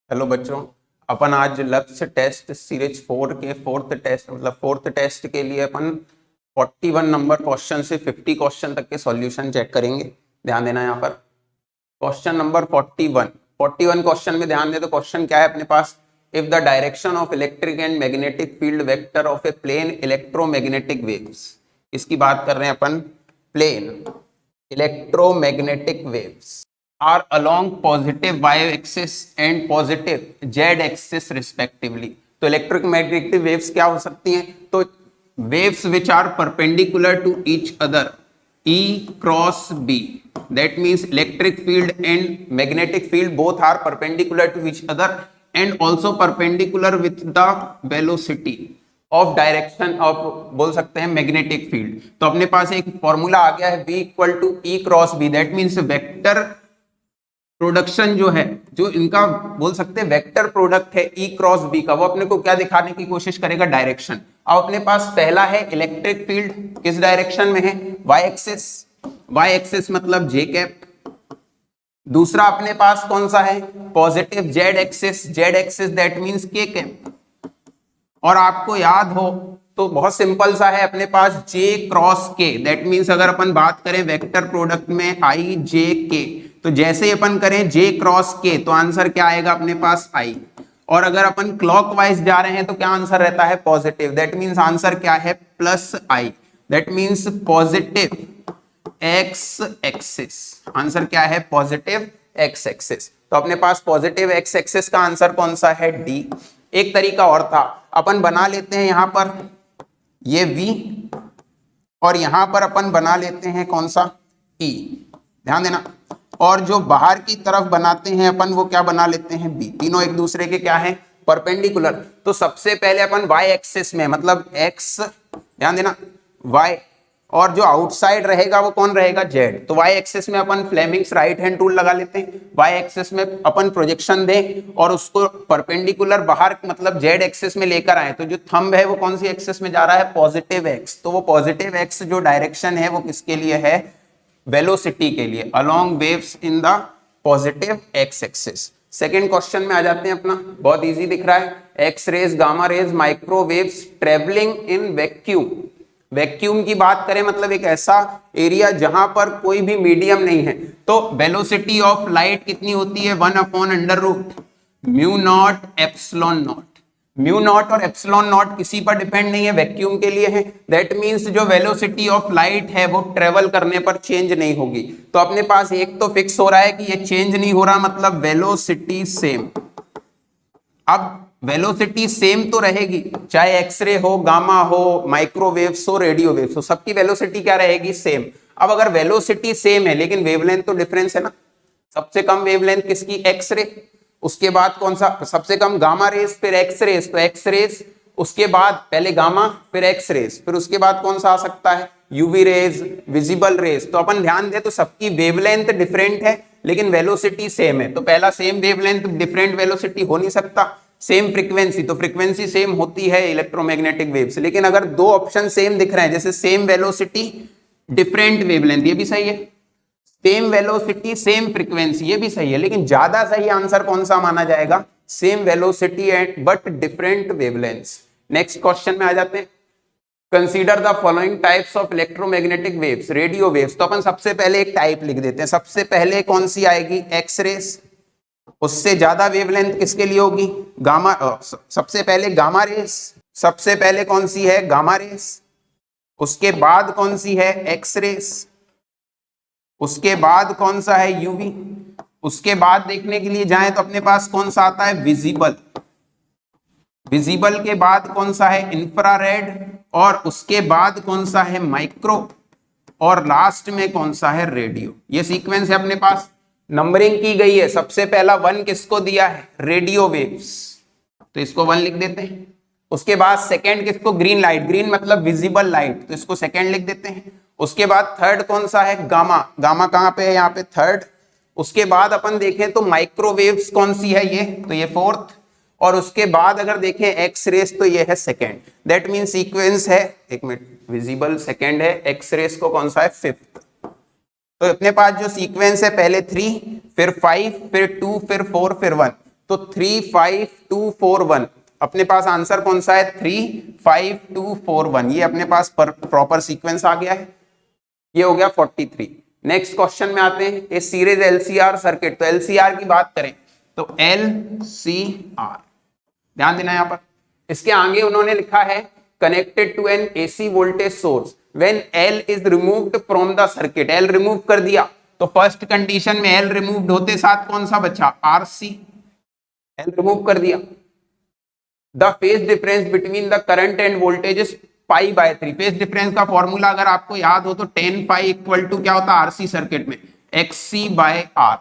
Hello बच्चों, अपन आज लक्ष्य टेस्ट सीरीज 4 के फोर्थ टेस्ट के लिए अपन 41 नंबर क्वेश्चन से 50 क्वेश्चन तक के सॉल्यूशन चेक करेंगे। ध्यान देना यहाँ पर क्वेश्चन नंबर 41 क्वेश्चन में ध्यान दे तो क्वेश्चन क्या है अपने पास। If the direction of electric and magnetic field vector of a plane electromagnetic waves, इसकी बात कर रहे हैं अपन। Plane electromagnetic waves are along positive y axis and positive z axis respectively। तो इलेक्ट्रोमैग्नेटिक वेव्स क्या हो सकती हैं? तो waves which are perpendicular to each other E cross B, that means electric field and magnetic field both are perpendicular to each other and also perpendicular with the velocity of direction of बोल सकते हैं magnetic field. तो अपने पास एक formula आ गया है V equal to E cross B, that means vector production जो है, जो इनका बोल सकते हैं वेक्टर प्रोडक्ट है E क्रॉस B का, वो अपने को क्या दिखाने की कोशिश करेगा? डायरेक्शन। अब अपने पास पहला है इलेक्ट्रिक फील्ड किस डायरेक्शन में है? y एक्सिस मतलब j कैप। दूसरा अपने पास कौन सा है? Positive z axis that means k cap. और आपको याद हो तो बहुत सिंपल सा है अपने पास j cross k, that means अगर अपन बात करें वेक्टर प्रोडक्ट में i j k, तो जैसे अपन करें j क्रॉस k तो आंसर क्या आएगा अपने पास i। और अगर अपन क्लॉकवाइज जा रहे हैं तो क्या आंसर रहता है? पॉजिटिव, दैट मींस आंसर क्या है? Plus i, that means positive x axis. Answer क्या है? Positive x axis. तो अपने पास पॉजिटिव x एक्सिस का आंसर कौन सा है? D। एक तरीका और था, अपन बना लेते हैं यहां पर ये V और यहां पर अपन बना लेते हैं कौन सा? E। ध्यान देना। और जो बाहर की तरफ बनाते हैं अपन वो क्या बना लेते हैं? B। तीनों एक दूसरे के क्या है? परपेंडिकुलर। तो सबसे पहले अपन y एक्सिस में मतलब x, ध्यान देना, y, और जो आउटसाइड रहेगा वो कौन रहेगा? z। तो y एक्सिस में अपन फ्लेमिंग्स राइट हैंड टूल लगा लेते हैं, y एक्सिस में अपन प्रोजेक्शन दें और उसको परपेंडिकुलर बाहर मतलब z एक्सिस में लेकर आए, तो जो थंब है वो कौन सी एक्सिस में जा रहा है? Positive x। तो वो पॉजिटिव x जो डायरेक्शन है वो किसके लिए है? वेलोसिटी के लिए, along waves in the positive x axis. Second question में आ जाते हैं अपना, बहुत इजी दिख रहा है। X rays, gamma rays, microwaves travelling in vacuum. Vacuum की बात करें मतलब एक ऐसा एरिया जहां पर कोई भी मीडियम नहीं है, तो वेलोसिटी ऑफ लाइट कितनी होती है? 1/√μ0 एप्सिलॉन नॉट। म्यू नॉट और एप्सिलॉन नॉट किसी पर डिपेंड नहीं है, वैक्यूम के लिए है। दैट मींस जो वेलोसिटी ऑफ लाइट है वो ट्रेवल करने पर चेंज नहीं होगी। तो अपने पास एक तो फिक्स हो रहा है कि ये चेंज नहीं हो रहा, मतलब वेलोसिटी सेम। अब वेलोसिटी सेम तो रहेगी, चाहे एक्सरे हो, गामा हो, माइक्रोवेव्स हो, रेडियो वेव्स हो, सबकी वेलोसिटी क्या रहेगी? सेम। अब अगर वेलोसिटी सेम है लेकिन वेवलेंथ तो डिफरेंस है ना। सबसे कम वेवलेंथ किसकी? एक्सरे। उसके बाद कौन सा? सबसे कम गामा रेस, फिर एक्स रेस, तो एक्स रेस, उसके बाद पहले गामा फिर एक्स रेस, फिर उसके बाद कौन सा आ सकता है? UV rays, visible rays. तो अपन ध्यान दे तो सबकी वेवलेंथ डिफरेंट है लेकिन वेलोसिटी सेम है। तो पहला सेम वेवलेंथ डिफरेंट वेलोसिटी हो नहीं सकता। सेम फ्रीक्वेंसी, तो फ्रीक्वेंसी सेम होती है इलेक्ट्रोमैग्नेटिक वेव्स। लेकिन अगर दो ऑप्शन सेम दिख रहे हैं, जैसे सेम वेलोसिटी डिफरेंट वेवलेंथ, ये भी सही है। सेम वेलोसिटी सेम फ्रीक्वेंसी, ये भी सही है। लेकिन ज्यादा सही आंसर कौन सा माना जाएगा? Same velocity and but different wavelengths. Next question में आ जाते हैं। Consider the following types of electromagnetic waves, radio waves. तो अपन सबसे पहले एक टाइप लिख देते हैं। सबसे पहले कौन सी आएगी? X rays. उससे ज्यादा वेवलेंथ किसके लिए होगी? गामा। सबसे पहले गामा रेस, सबसे पहले कौन सी है? Gamma rays. उसके बाद कौन सी है? X rays. उसके बाद कौन सा है? यूवी। उसके बाद देखने के लिए जाएं तो अपने पास कौन सा आता है? विजिबल। विजिबल के बाद कौन सा है? इंफ्रारेड। और उसके बाद कौन सा है? माइक्रो। और लास्ट में कौन सा है? रेडियो। ये सीक्वेंस है अपने पास, नंबरिंग की गई है। सबसे पहला 1 किसको दिया है? रेडियो वेव्स, तो इसको 1 लिख देते हैं। उसके बाद सेकेंड किसको? ग्रीन लाइट, ग्रीन मतलब विजिबल लाइट, तो इसको सेकेंड लिख देते हैं। उसके बाद थर्ड कौन सा है? गामा। गामा कहां पे है? यहाँ पे थर्ड। उसके बाद अपन देखें तो माइक्रोवेव्स कौन सी है? ये, तो ये फोर्थ। और उसके बाद अगर देखें एक्स रेस तो ये है सेकेंड। दैट मीन सीक्वेंस है, एक मिनट, विजिबल सेकेंड है, एक्स रेस को कौन सा है? फिफ्थ। तो अपने पास जो सीक्वेंस है पहले 3, फिर 5, फिर 2, फिर 4, फिर 1, तो 35241 अपने पास आंसर कौन सा है 35241। ये अपने पास प्रॉपर सीक्वेंस आ गया है। ये हो गया 43। नेक्स्ट क्वेश्चन में आते हैं, ए सीरीज एलसीआर सर्किट। तो एलसीआर की बात करें तो एलसीआर ध्यान देना यहां पर, इसके आगे उन्होंने लिखा है connected to an AC voltage source when L is removed from the circuit. L remove कर दिया तो फर्स्ट कंडीशन में एल रिमूव्ड होते साथ कौन सा बचा आरसी, एल रिमूव कर दिया। The phase difference between the current end voltage is pi by 3। Phase difference का फॉर्मूला अगर आपको याद हो तो 10 पाई इक्वल टू क्या होता है आरसी सर्किट में एक्ससी बाय आर।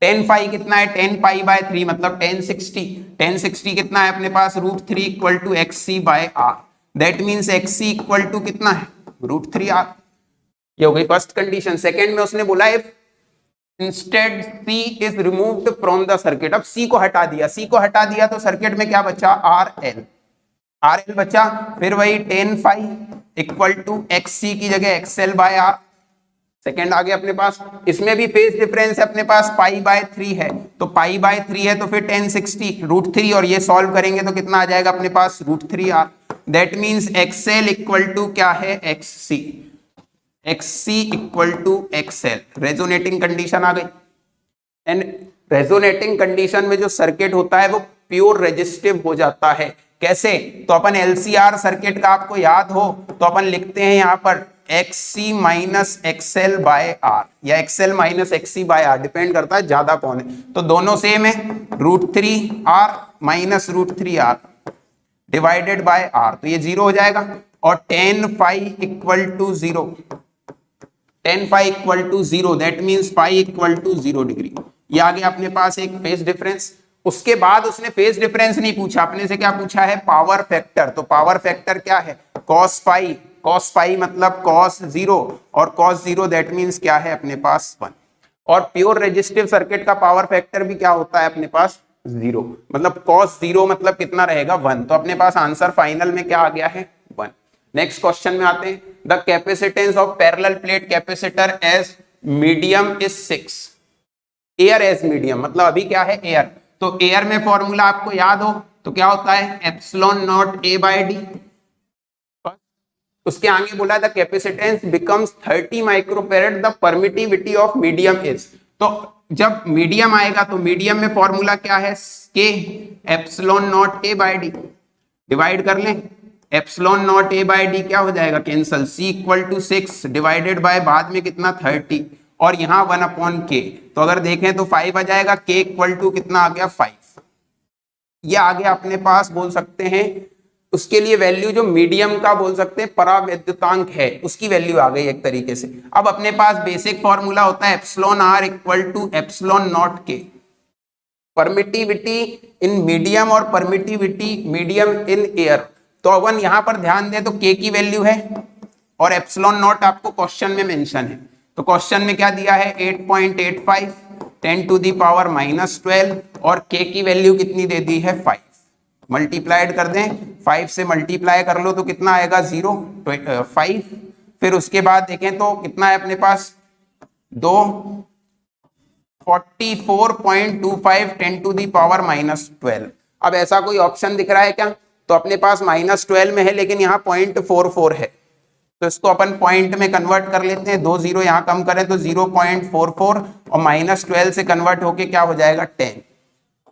10 पाई कितना है 10 पाई बाय 3 मतलब 1060। 1060 कितना है अपने पास √3 equal to XC by R. That means XC equal to कितना है √3 आर। ये हो गई फर्स्ट कंडीशन। सेकंड में उसने बोला if instead C is removed from the circuit. अब C को हटा दिया, C को हटा दिया तो सर्किट में क्या बचा RL, RL बचा। फिर वही 10 फाई इक्वल टू XC की जगह XL बाय R। सेकेंड आ गया अपने पास। इसमें भी फेज डिफरेंस है अपने पास पाई बाय 3 है, तो पाई बाय 3 है तो फिर 1060 √3 और ये सॉल्व करेंगे तो कितना आ जाएगा अपने पास √3 R। That means XL equal to क्या है XC, XC equal to XL। Resonating condition आ गई। एंड रेजोनेटिंग कंडीशन में जो सर्किट होता है वो प्योर रेजिस्टिव हो जाता है। कैसे? तो अपन एलसीआर सर्किट का आपको याद हो तो अपन लिखते हैं यहां पर XC minus XL by R या XL minus XC by R, depend करता है ज्यादा कौन है। तो दोनों सेम है √3 R minus √3 R divided by R, तो ये 0 हो जाएगा। और 10 phi equal to 0, 10 phi equal to 0 that means phi equal to 0 degree. ये आ गया अपने पास एक फेज डिफरेंस। उसके बाद उसने फेज डिफरेंस नहीं पूछा, अपने से क्या पूछा है पावर फैक्टर। तो पावर फैक्टर क्या है cos फाई, cos फाई मतलब cos 0 और cos 0 दैट मींस क्या है अपने पास 1। और प्योर रेजिस्टिव सर्किट का पावर फैक्टर भी क्या होता है अपने पास 0, मतलब cos 0 मतलब कितना रहेगा 1। तो अपने पास आंसर फाइनल में क्या आ गया है 1। नेक्स्ट क्वेश्चन में आते हैं, the capacitance of parallel plate capacitor as medium is 6। Air as medium मतलब अभी क्या है एयर, तो एयर में फॉर्मूला आपको याद हो तो क्या होता है epsilon naught A by D. उसके आगे बोला the capacitance becomes 30 microfarad the permittivity of medium is. तो जब मीडियम आएगा तो मीडियम में फॉर्मूला क्या है के epsilon naught A by D. Divide कर लें, epsilon naught A by D क्या हो जाएगा cancel, C equal to 6 divided by बाद में कितना 30 और यहाँ 1/k। तो अगर देखें तो 5 आ जाएगा, k इक्वल टू कितना आ गया 5। ये आ गया अपने पास बोल सकते हैं उसके लिए वैल्यू जो मीडियम का बोल सकते हैं परावैद्युतांक है उसकी वैल्यू आ गई एक तरीके से। अब अपने पास बेसिक फॉर्मूला होता है epsilon r equal to epsilon naught k। Permittivity in medium और परमिटिविटी मीडियम इन एयर। तो अपन यहां पर ध्यान दें तो k की वैल्यू है और एप्सिलॉन नॉट आपको क्वेश्चन में मेंशन है। तो क्वेश्चन में क्या दिया है 8.85 10 टू दी पावर -12 और k की वैल्यू कितनी दे दी है 5। मल्टीप्लाइड कर दें, 5 से मल्टीप्लाई कर लो तो कितना आएगा 0 5। फिर उसके बाद देखें तो कितना है अपने पास 2 44.25 10 टू दी पावर -12। अब ऐसा कोई ऑप्शन दिख रहा है क्या, तो अपने पास -12 में है लेकिन यहाँ 0.44 है तो इसको अपन पॉइंट में कन्वर्ट कर लेते हैं। 2 0 यहाँ कम करें तो 0.44 और -12 से कन्वर्ट होके क्या हो जाएगा 10।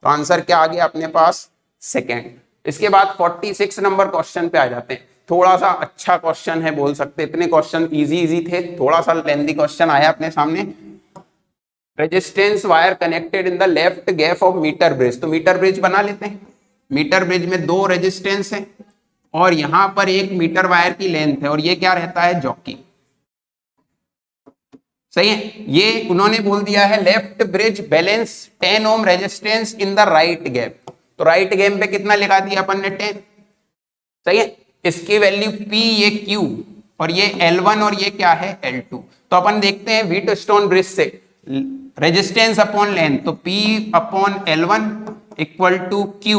तो आंसर क्या आ गया अपने पास सेकेंड। इसके बाद 46 नंबर क्वेश्चन पे आ जाते हैं। थोड़ा सा अच्छा क्वेश्चन है बोल सकते, इतने क्वेश्चन इजी थे, थोड़ा सा लेंथी क्वेश्चन आया अपने सामने। Resistance wire connected in the left gap of metre bridge. तो मीटर ब्रिज बना लेते हैं। मीटर ब्रिज में 2 रेजिस्टेंस है और यहां पर 1 मीटर वायर की लेंथ है और ये क्या रहता है जॉकी। सही है, ये उन्होंने बोल दिया है left bridge balance 10 ohm resistance in the right gap. तो राइट गैप पे कितना लगा दिया अपन ने 10। सही है, इसकी वैल्यू P ये Q और ये L1 और ये क्या है L2। तो अपन देखते हैं व्हीटस्टोन ब्रिज से रेजिस्टेंस अपॉन लेंथ, तो P upon L1 equal to Q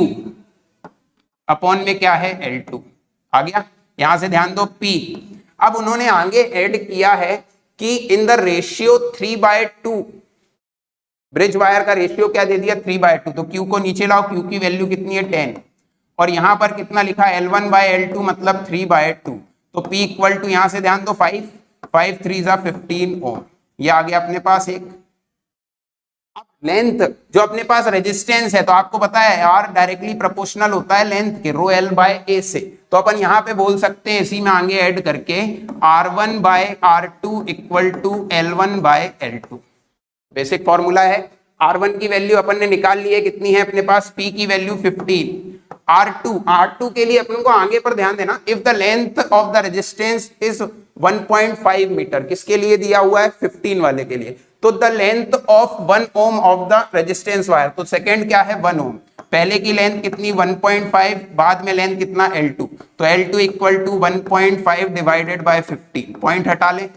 upon में क्या है L2 आ गया। यहां से ध्यान दो P। अब उन्होंने आगे ऐड किया है कि in the ratio 3/2 bridge wire का रेशियो क्या दे दिया 3/2, तो Q को नीचे लाओ, Q की वैल्यू कितनी है 10, और यहाँ पर कितना लिखा है L1/L2 मतलब 3/2, तो P इक्वल टू यहाँ से ध्यान दो 5 5 3 15 ओम, ये आ गया अपने पास एक। अब लेंथ जो अपने पास रेजिस्टेंस है, तो आपको पता है R डायरेक्टली प्रोपोर्शनल होता है लेंथ के ρL/A से, तो अपन यहाँ पे बोल सकते हैं इसी में आगे ऐड करके R1/R2 equal to L1/L2। Basic formula है, R1 की वैल्यू अपन ने निकाल ली है, कितनी है अपने पास P की वैल्यू 15, R2 के लिए अपन को आगे पर ध्यान देना, if the length of the resistance is 1.5 metre, किसके लिए दिया हुआ है 15 वाले के लिए, तो the length of 1 ohm of the resistance wire, तो सेकंड क्या है 1 ओम, पहले की लेंथ कितनी 1.5, बाद में लेंथ कितना L2, तो L2 equal to 1.5 divided by 15, point हटा ले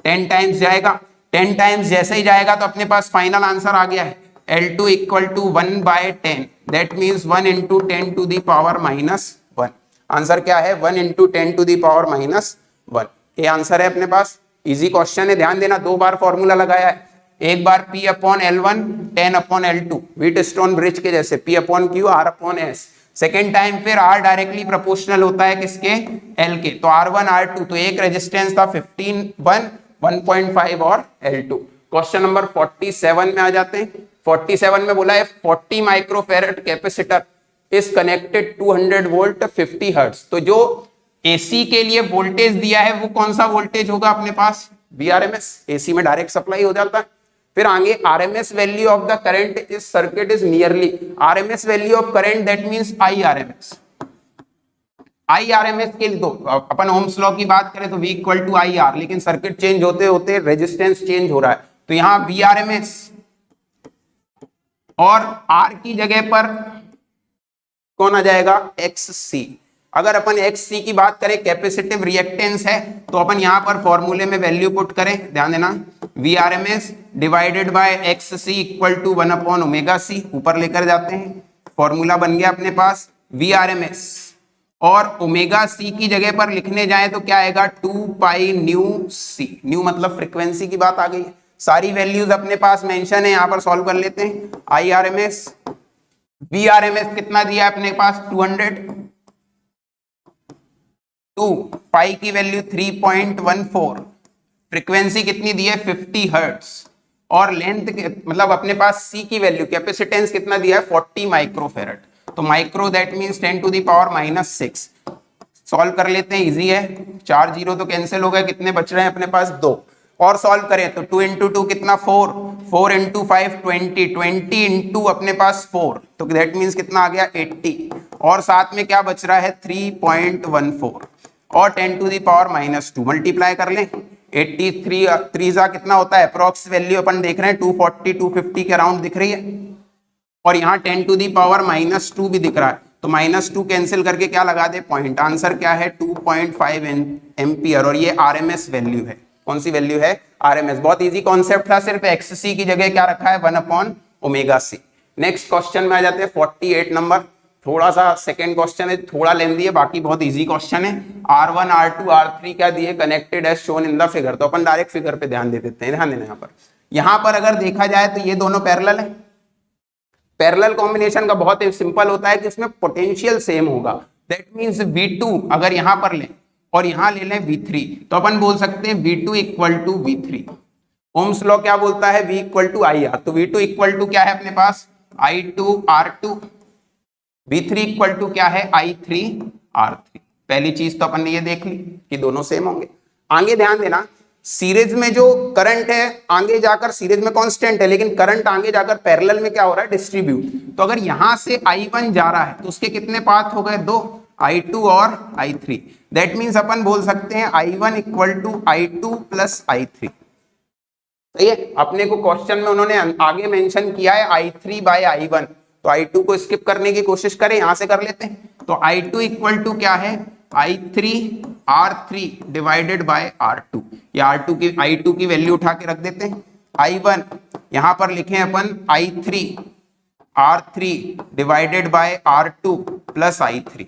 10 टाइम्स जाएगा, 10 टाइम्स जैसे ही जाएगा तो अपने पास फाइनल आंसर आ गया है L2 equal to 1/10, that means 1 into 10 to the power -1। Answer क्या है 1 into 10 to the power -1, ये आंसर है अपने पास। इजी क्वेश्चन है, ध्यान देना, 2 बार फॉर्मूला लगाया है, एक बार P/L1 10/L2 wheat stone bridge के जैसे P/Q R/S, सेकेंड टाइम फिर R डायरेक्टली प्रोपोर्शनल होता है किसके L के, तो R1 R2, तो एक रेजिस्टेंस था 15 1.5 और L2। क्वेश्चन नंबर 47 में आ जाते हैं। 47 में बोला है 40 microfarad capacitor is connected 200 volt 50 hertz, तो जो एसी के लिए वोल्टेज दिया है वो कौन सा वोल्टेज होगा अपने पास VRMS, एसी में डायरेक्ट सप्लाई हो जाता है। फिर आगे RMS value of the current is circuit is nearly, RMS value of current that means IRMS के लिए, तो अपन ओम्स लॉ की बात करें तो V इक्वल टू IR, लेकिन सर्किट चेंज होते होते रेजिस्टेंस चेंज हो रहा है, तो यहां VRMS और R की जगह पर कौन आ जाएगा XC। अगर अपन XC की बात करें कैपेसिटिव रिएक्टेंस है, तो अपन यहां पर फॉर्मूले में वैल्यू पुट करें, ध्यान देना VRMS divided by XC equal to 1/ωc, ऊपर लेकर जाते हैं, फॉर्मूला बन गया अपने पास VRMS, और ओमेगा सी की जगह पर लिखने जाए तो क्या आएगा 2π/ν/c, न्यू मतलब फ्रीक्वेंसी की बात आ गई है। सारी वैल्यूज अपने पास मेंशन है, यहां पर सॉल्व कर लेते हैं। IRMS VRMS कितना दिया अपने पास 200, 2 पाई की वैल्यू 3.14, फ्रीक्वेंसी कितनी दी है 50 हर्ट्ज, और लेंथ मतलब अपने पास C की वैल्यू कैपेसिटेंस कितना दिया है 40 माइक्रोफैरड, तो micro that means 10 to the power -6। Solve कर लेते हैं, इजी है, 4 जीरो तो कैंसिल हो गए, कितने बच रहे हैं अपने पास 2, और सॉल्व करें तो 2 into 2 कितना 4, 4 into 5 20, 20 into अपने पास 4, तो दैट मींस कितना आ गया 80, और साथ में क्या बच रहा है 3.14, और 10 to the power -2 मल्टीप्लाई कर लें, 83 3 कितना होता है, अप्रॉक्स वैल्यू अपन देख रहे हैं 240 250 के अराउंड दिख रही है, और यहाँ 10 to the power -2 भी दिख रहा है, तो -2 कैंसिल करके क्या लगा दे पॉइंट, आंसर क्या है 2.5 एम्पियर, और ये RMS वैल्यू है। कौन सी वैल्यू है RMS, बहुत इजी कॉन्सेप्ट था, सिर्फ XC की जगह क्या रखा है 1/ωc। नेक्स्ट क्वेश्चन में आ जाते हैं 48 नंबर, थोड़ा सा सेकंड क्वेश्चन है, थोड़ा लेंदी है, बाकी बहुत इजी क्वेश्चन है। R1 R2 R3 क्या दिए connected as shown in the figure, तो अपन डायरेक्ट फिगर पे ध्यान दे देते हैं, ध्यान देना यहाँ पर अगर देखा जाए तो ये दोनों पैरेलल है, पैरेलल कॉम्बिनेशन का बहुत सिंपल होता है कि इसमें पोटेंशियल सेम होगा, दैट मींस V2 अगर यहां पर लें और यहां ले लें V3, तो अपन बोल सकते हैं V2 equal to V3। Ohm's law क्या बोलता है V इक्वल टू IR, तो V2 इक्वल टू क्या है अपने पास I2R2, V3 इक्वल टू क्या है I3R3। पहली चीज तो अपन ने ये देख ली कि दोनों सेम होंगे। आगे ध्यान देना, सीरीज में जो करंट है आगे जाकर सीरीज में कांस्टेंट है, लेकिन करंट आगे जाकर पैरेलल में क्या हो रहा है डिस्ट्रीब्यूट, तो अगर यहां से I1 जा रहा है तो उसके कितने पाथ हो गए 2, I2 और I3, दैट मींस अपन बोल सकते हैं I1 equal to I2 plus I3। सही है, अपने को क्वेश्चन में उन्होंने आगे मेंशन किया है I3/I1, तो I2 को स्किप करने की कोशिश करें, यहां से कर लेते हैं, तो I2 इक्वल टू क्या है I3R3 डिवाइडेड बाय R2, या I2 की वैल्यू उठा के रख देते हैं। I1 यहां पर लिखें अपन I3R3 divided by R2 plus I3,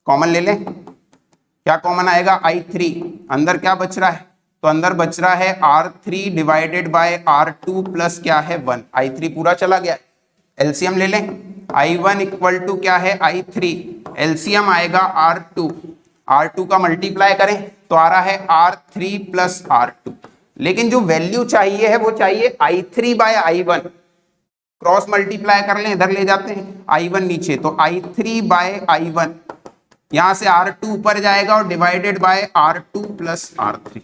common ले लें, क्या कॉमन आएगा I3, अंदर क्या बच रहा है तो अंदर बच रहा है R3 divided by R2 plus क्या है 1, I3 पूरा चला गया। एलसीएम ले लें, I1 इक्वल टू क्या है I3, एलसीएम आएगा R2, R2 का मल्टीप्लाई करें तो आ रहा है R3 प्लस R2, लेकिन जो वैल्यू चाहिए है वो चाहिए I3 bye I1, cross multiply कर लें, इधर ले जाते हैं I1 नीचे, तो I3 बाय I1, यहां से R2 ऊपर जाएगा और divided by R2 plus R3,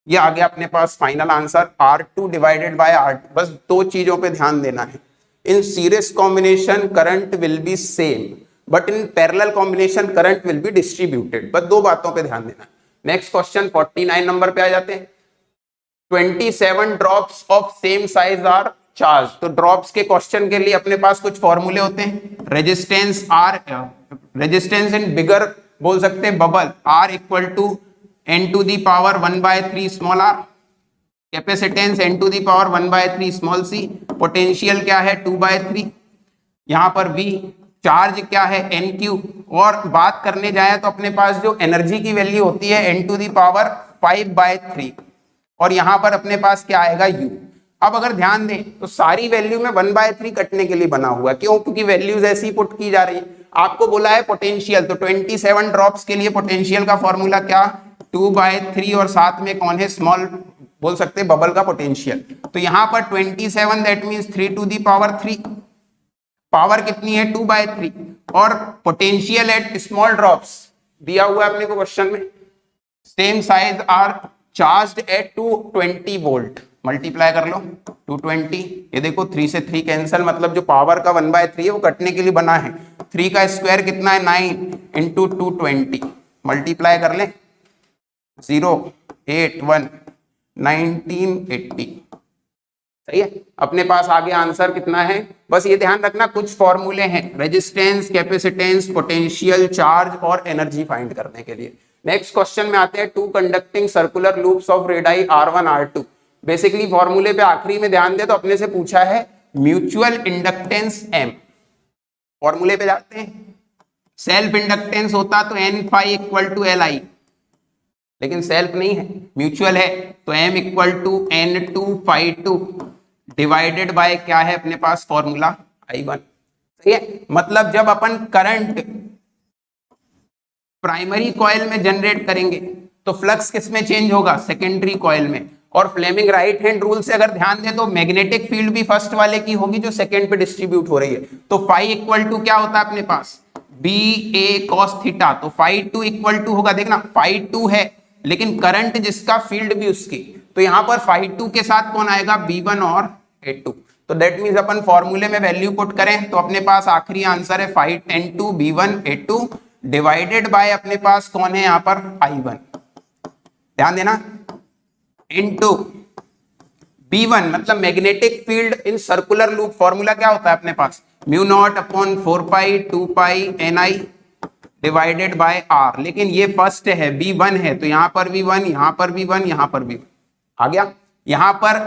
ये आ गया अपने पास final answer R2 divided by R2। बस दो चीजों पे ध्यान देना है, in series combination current will be same but in parallel combination current will be distributed, बस दो बातों पे ध्यान देना है। नेक्स्ट क्वेश्चन 49 नंबर पे आ जाते हैं। 27 drops of same size are charge, तो ड्रॉप्स के क्वेश्चन के लिए अपने पास कुछ फॉर्मूले होते हैं, रेजिस्टेंस इन बिगर बोल सकते हैं bubble R equal to n to the power 1/3 small r, capacitance n to the power 1/3 small c, potential क्या है 2/3, यहां पर v चार्ज क्या है n3, और बात करने जाए तो अपने पास जो एनर्जी की वैल्यू होती है n टू दी पावर 5/3, और यहां पर अपने पास क्या आएगा u। अब अगर ध्यान दें तो सारी वैल्यू में 1/3 कटने के लिए बना हुआ है, क्यों? क्योंकि वैल्यूज ऐसी पुट की जा रही है। आपको बोला है पोटेंशियल, तो 27 ड्रॉप्स के लिए पोटेंशियल का फॉर्मूला क्या 2/3, और साथ में कौन है स्मॉल बोल सकते हैं बबल का पोटेंशियल, तो यहां पर 27 that means 3 to the power 3, power कितनी है 2/3, और पोटेंशियल एट स्मॉल ड्रॉप्स दिया हुआ है अपने को क्वेश्चन में, same size are charged at 220 volt, multiply कर लो 220, ये देखो 3 से 3 कैंसिल, मतलब जो पावर का 1/3 है वो कटने के लिए बना है। 3 का स्क्वायर कितना है 9 इंटू 220, मल्टीप्लाई कर ले 081 1980, सही है। अपने पास आगे आंसर कितना है, बस ये ध्यान रखना कुछ फॉर्मूले हैं रेजिस्टेंस, कैपेसिटेंस, पोटेंशियल, चार्ज और एनर्जी फाइंड करने के लिए। नेक्स्ट क्वेश्चन में आते हैं, two conducting circular loops of radii R1 R2, basically फॉर्मूले पे आखिरी में ध्यान दे तो अपने से पूछा है म्यूचुअल इंडक्टेंस M, फॉर्मूले पे जाते हैं, सेल्फ इंडक्टेंस होता तो N phi equal to Li, लेकिन सेल्फ नहीं है म्यूचुअल है, तो M equal to N2 phi 2 divided by क्या है अपने पास फॉर्मूला I1, सही है। मतलब जब अपन करंट प्राइमरी कॉइल में जनरेट करेंगे तो फ्लक्स किस में चेंज होगा सेकेंडरी कॉइल में, और फ्लेमिंग राइट हैंड रूल से अगर ध्यान दें तो मैग्नेटिक फील्ड भी फर्स्ट वाले की होगी जो सेकंड पे डिस्ट्रीब्यूट हो रही है, तो फाई इक्वल टू क्या होता है अपने पास बी ए कॉस थीटा, तो फाई 2 इक्वल टू होगा, देखना फाई 2 है लेकिन करंट जिसका फील्ड भी उसकी, तो यहां पर फाई 2 के साथ कौन आएगा B1 और A2, तो दैट मींस अपन फॉर्मूले में वैल्यू पुट करें तो अपने पास आखिरी आंसर है phi 10 B1 A2 divided by अपने पास कौन है यहाँ पर I1, ध्यान देना इनटू B1, मतलब magnetic field in circular loop formula क्या होता है अपने पास mu naught upon 4 pi 2 pi Ni divided by R, लेकिन ये फर्स्ट है B1 है तो यहां पर B1, यहां पर B1, यहां पर B1 आ गया। यहां पर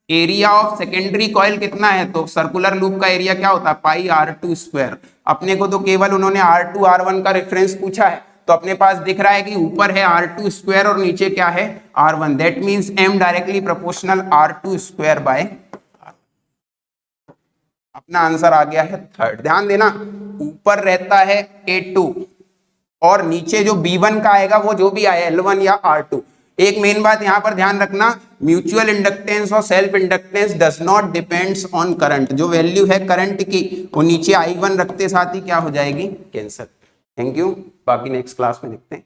एरिया ऑफ सेकेंडरी कॉइल कितना है, तो सर्कुलर लूप का एरिया क्या होता है पाई R2 स्क्वायर, अपने को तो केवल उन्होंने R2 R1 का रेफरेंस पूछा है, तो अपने पास दिख रहा है कि ऊपर है R2 स्क्वायर और नीचे क्या है R1, that means M directly proportional R2 square by R, अपना आंसर आ गया है थर्ड। ध्यान देना ऊपर रहता है A2 और नीचे जो B1 का आएगा वो जो भी आए L1 या R2। एक मेन बात यहां पर ध्यान रखना, म्यूचुअल इंडक्टेंस और self inductance does not depends on current, जो वैल्यू है करंट की वो नीचे I1 रखते साथ ही क्या हो जाएगी कैंसिल। थैंक यू, बाकी नेक्स्ट क्लास में देखते हैं।